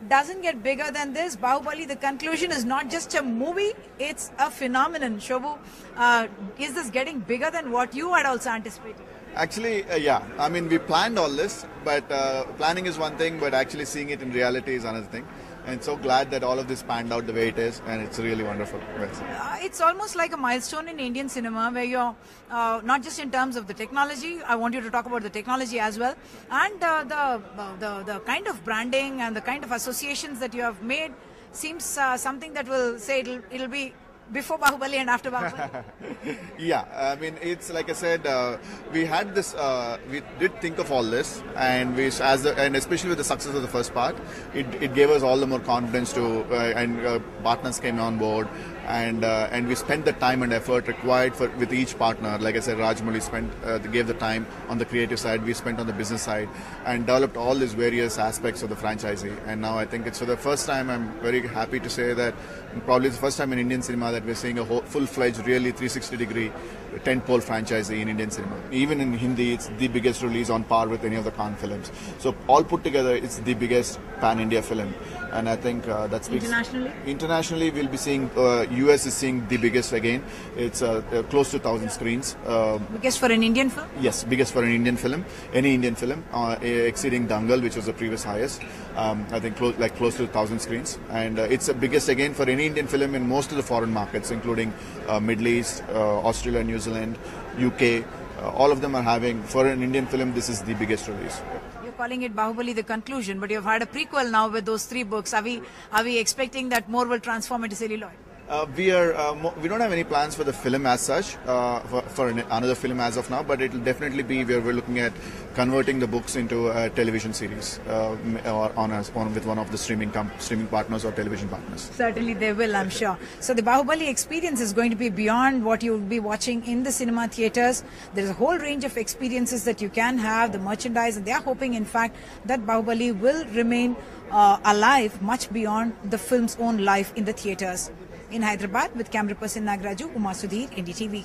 doesn't get bigger than this. Bahubali, the conclusion, is not just a movie, it's a phenomenon. Shobhu, is this getting bigger than what you had also anticipated? Actually, yeah. I mean, we planned all this, but planning is one thing, but actually seeing it in reality is another thing. And so glad that all of this panned out the way it is, and it's really wonderful. It's almost like a milestone in Indian cinema where you're not just in terms of the technology. I want you to talk about the technology as well, and the kind of branding and the kind of associations that you have made seems something that will say it'll be before Bahubali and after Bahubali. Yeah, I mean, it's like I said, we had this, we did think of all this, and and especially with the success of the first part, it gave us all the more confidence to, and partners came on board, and we spent the time and effort required with each partner. Like I said, Rajamouli gave the time on the creative side, we spent on the business side, and developed all these various aspects of the franchisee. And now I think it's for the first time, I'm very happy to say that probably the first time in Indian cinema that we're seeing a full-fledged, really 360-degree tentpole franchisee in Indian cinema. Even in Hindi, it's the biggest release on par with any of the Cannes films. So all put together, it's the biggest pan-India film. And I think that's internationally. Internationally, we'll be seeing US is seeing the biggest again. It's close to 1,000 screens. Biggest for an Indian film? Yes, biggest for an Indian film, any Indian film, exceeding Dangal, which was the previous highest. I think close to 1,000 screens, and it's the biggest again for any Indian film in most of the foreign markets, including Middle East, Australia, New Zealand, UK. All of them are having, for an Indian film, this is the biggest release. Calling it Bahubali the conclusion, but you've had a prequel now with those 3 books. Are we expecting that more will transform into celluloid? We don't have any plans for the film as such, for another film as of now, but it will definitely be where we're looking at converting the books into a television series with one of the streaming partners or television partners. Certainly they will, I'm sure. So the Bahubali experience is going to be beyond what you'll be watching in the cinema theatres. There's a whole range of experiences that you can have, the merchandise, and they are hoping, in fact, that Bahubali will remain alive much beyond the film's own life in the theatres. In Hyderabad, with camera person Nagraju, Uma Sudhir, NDTV.